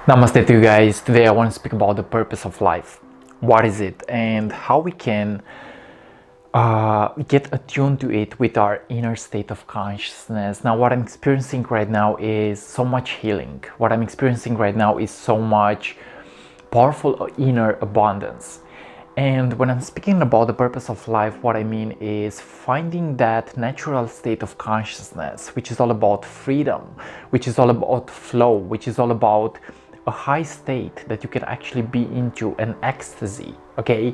Namaste to you guys. Today I want to speak about the purpose of life. What is it and how we can get attuned to it with our inner state of consciousness. Now what I'm experiencing right now is so much healing. What I'm experiencing right now is so much powerful inner abundance. And when I'm speaking about the purpose of life, what I mean is finding that natural state of consciousness, which is all about freedom, which is all about flow, which is all about a high state that you can actually be into, an ecstasy. Okay,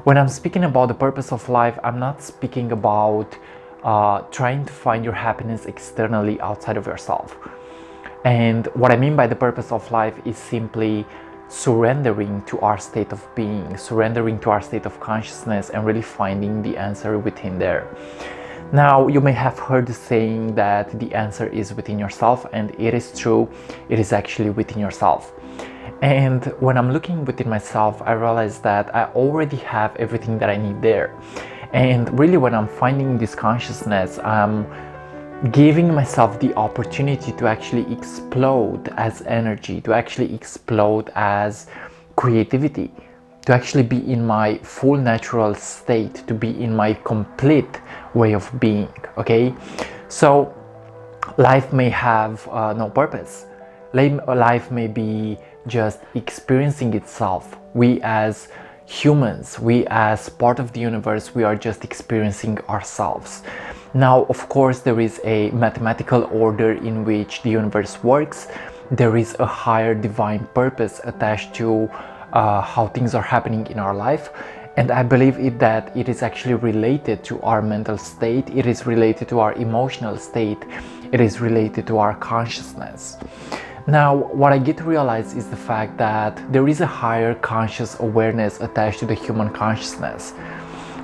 when I'm speaking about the purpose of life, I'm not speaking about trying to find your happiness externally outside of yourself. And what I mean by the purpose of life is simply surrendering to our state of being, surrendering to our state of consciousness, and really finding the answer within there. Now, you may have heard the saying that the answer is within yourself, and it is true. It is actually within yourself. And when I'm looking within myself, I realize that I already have everything that I need there. And really, when I'm finding this consciousness, I'm giving myself the opportunity to actually explode as energy, to actually explode as creativity, to actually be in my full natural state, to be in my complete way of being. Okay, so life may have no purpose. Life may be just experiencing itself. We as humans, we as part of the universe, we are just experiencing ourselves. Now, of course, there is a mathematical order in which the universe works. There is a higher divine purpose attached to how things are happening in our life. And I believe that it is actually related to our mental state. It is related to our emotional state. It is related to our consciousness. Now, what I get to realize is the fact that there is a higher conscious awareness attached to the human consciousness.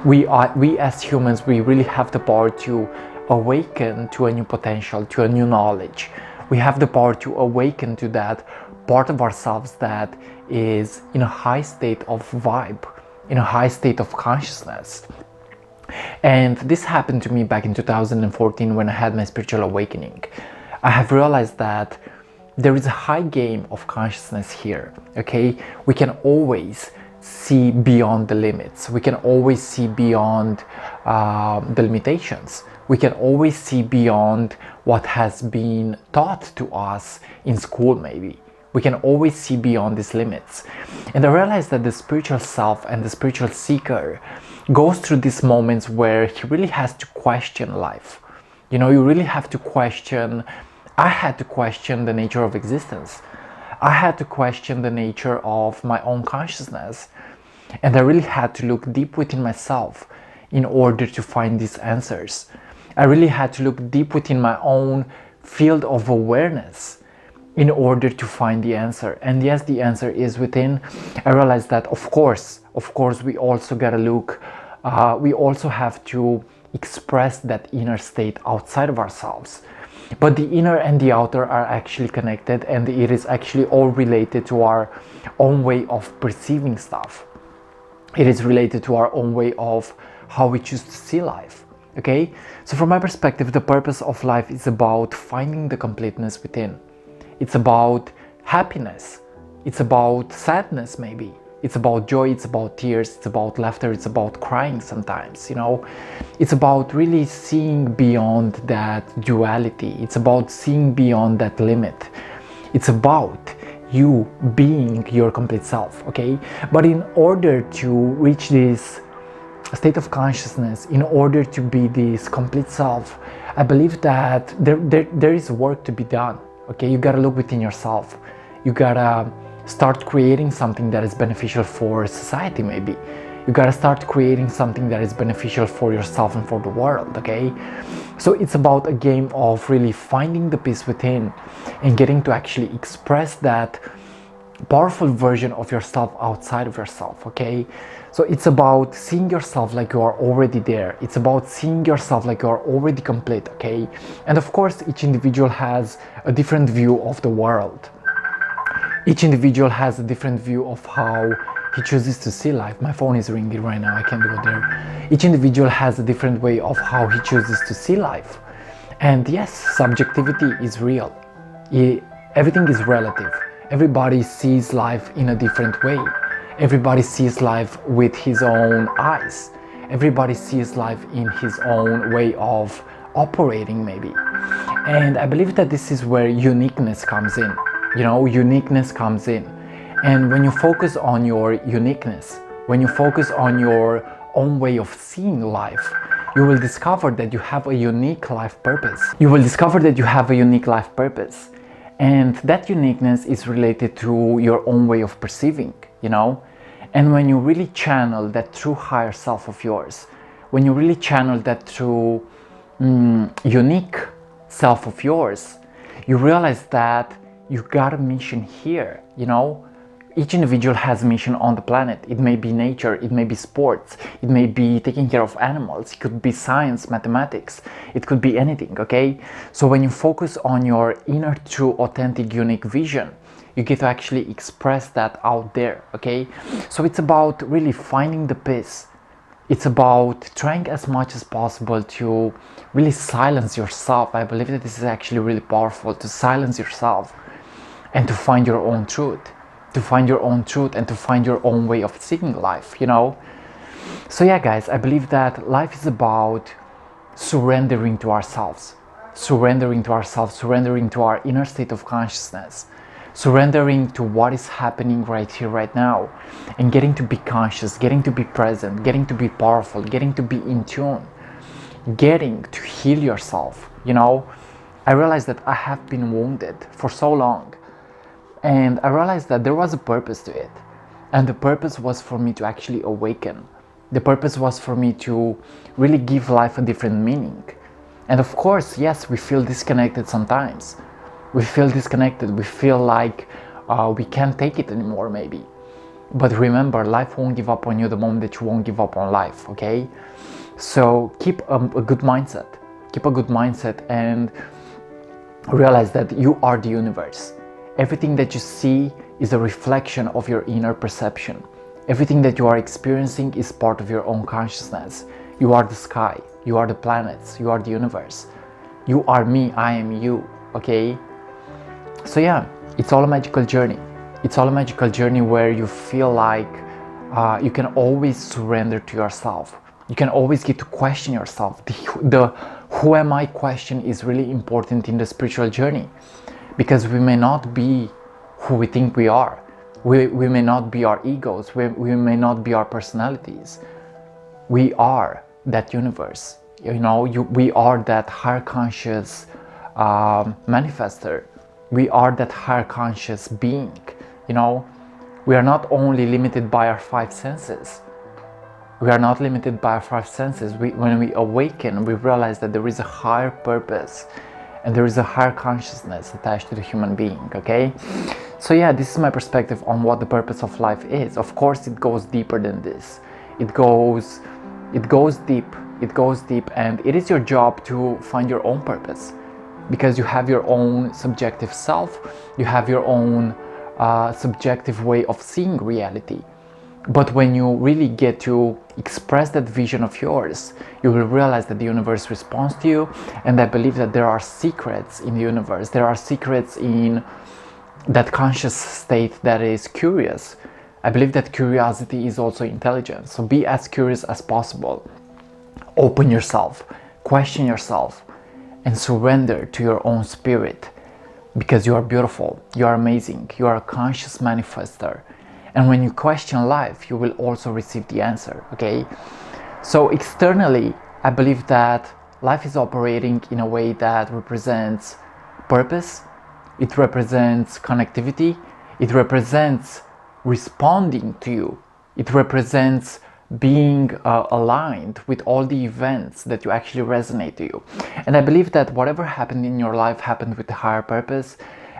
We as humans, we really have the power to awaken to a new potential, to a new knowledge. We have the power to awaken to that part of ourselves that is in a high state of vibe, in a high state of consciousness. And this happened to me back in 2014 when I had my spiritual awakening. I have realized that there is a high game of consciousness here. Okay, we can always see beyond the limits. We can always see beyond the limitations. We can always see beyond what has been taught to us in school maybe. We can always see beyond these limits. And I realized that the spiritual self and the spiritual seeker goes through these moments where he really has to question life. You know, you really have to question. I had to question the nature of existence. I had to question the nature of my own consciousness. And I really had to look deep within myself in order to find these answers. I really had to look deep within my own field of awareness in order to find the answer. And yes, the answer is within. I realized that of course, we also gotta look, we also have to express that inner state outside of ourselves. But the inner and the outer are actually connected, and it is actually all related to our own way of perceiving stuff. It is related to our own way of how we choose to see life. Okay, so from my perspective, the purpose of life is about finding the completeness within. It's about happiness. It's about sadness maybe. It's about joy, it's about tears, it's about laughter, it's about crying sometimes, you know. It's about really seeing beyond that duality. It's about seeing beyond that limit. It's about you being your complete self, okay? But in order to reach this state of consciousness, in order to be this complete self, I believe that there is work to be done, okay? You gotta look within yourself. You gotta start creating something that is beneficial for society maybe. You gotta start creating something that is beneficial for yourself and for the world, okay? So it's about a game of really finding the peace within and getting to actually express that powerful version of yourself outside of yourself, okay? So it's about seeing yourself like you are already there. It's about seeing yourself like you are already complete, okay? And of course, each individual has a different view of the world. Each individual has a different view of how he chooses to see life. My phone is ringing right now, I can't go there. Each individual has a different way of how he chooses to see life. And yes, subjectivity is real. Everything is relative. Everybody sees life in a different way. Everybody sees life with his own eyes. Everybody sees life in his own way of operating, maybe. And I believe that this is where uniqueness comes in. You know, uniqueness comes in. And when you focus on your uniqueness, when you focus on your own way of seeing life, you will discover that you have a unique life purpose. You will discover that you have a unique life purpose. And that uniqueness is related to your own way of perceiving, you know? And when you really channel that true higher self of yours, when you really channel that true unique self of yours, you realize that you got a mission here, you know? Each individual has a mission on the planet. It may be nature, it may be sports, it may be taking care of animals, it could be science, mathematics, it could be anything, okay? So when you focus on your inner, true, authentic, unique vision, you get to actually express that out there, okay? So it's about really finding the peace. It's about trying as much as possible to really silence yourself. I believe that this is actually really powerful, to silence yourself and to find your own truth. To find your own truth and to find your own way of seeing life, you know? So yeah, guys, I believe that life is about surrendering to ourselves, surrendering to ourselves, surrendering to our inner state of consciousness, surrendering to what is happening right here, right now, and getting to be conscious, getting to be present, getting to be powerful, getting to be in tune, getting to heal yourself, you know? I realized that I have been wounded for so long. And I realized that there was a purpose to it. And the purpose was for me to actually awaken. The purpose was for me to really give life a different meaning. And of course, yes, we feel disconnected sometimes. We feel disconnected. We feel like we can't take it anymore, maybe. But remember, life won't give up on you the moment that you won't give up on life, okay? So keep a good mindset. Keep a good mindset and realize that you are the universe. Everything that you see is a reflection of your inner perception. Everything that you are experiencing is part of your own consciousness. You are the sky, you are the planets, you are the universe. You are me, I am you, okay? So yeah, it's all a magical journey. It's all a magical journey where you feel like you can always surrender to yourself. You can always get to question yourself. The who am I question is really important in the spiritual journey. Because we may not be who we think we are. We may not be our egos. We may not be our personalities. We are that universe. You know, we are that higher conscious manifester. We are that higher conscious being. You know, we are not only limited by our five senses. We are not limited by our five senses. When we awaken, we realize that there is a higher purpose. And there is a higher consciousness attached to the human being, okay? So yeah, this is my perspective on what the purpose of life is. Of course, it goes deeper than this. It goes deep, and it is your job to find your own purpose. Because you have your own subjective self, you have your own subjective way of seeing reality. But when you really get to express that vision of yours, you will realize that the universe responds to you. And I believe that there are secrets in the universe. There are secrets in that conscious state that is curious. I believe that curiosity is also intelligence. So be as curious as possible. Open yourself, question yourself, and surrender to your own spirit. Because you are beautiful, you are amazing, you are a conscious manifester. And when you question life, you will also receive the answer, okay? So externally, I believe that life is operating in a way that represents purpose, it represents connectivity, it represents responding to you, it represents being aligned with all the events that you actually resonate to you. And I believe that whatever happened in your life happened with a higher purpose,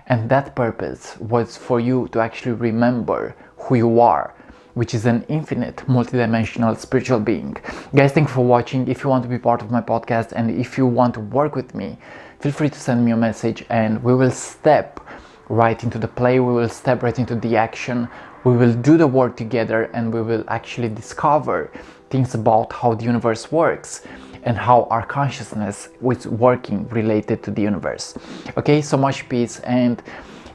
and that purpose was for you to actually remember who you are, which is an infinite, multidimensional spiritual being. Guys, thank you for watching. If you want to be part of my podcast and if you want to work with me, feel free to send me a message and we will step right into the play. We will step right into the action. We will do the work together and we will actually discover things about how the universe works and how our consciousness is working related to the universe. Okay, so much peace. And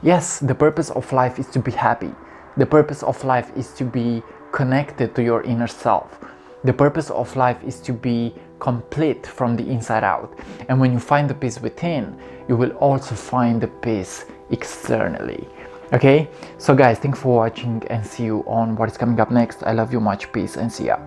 Yes, the purpose of life is to be happy. The purpose of life is to be connected to your inner self. The purpose of life is to be complete from the inside out. And when you find the peace within, you will also find the peace externally. Okay, so guys, thanks for watching and see you on what is coming up next. I love you much. Peace and see ya.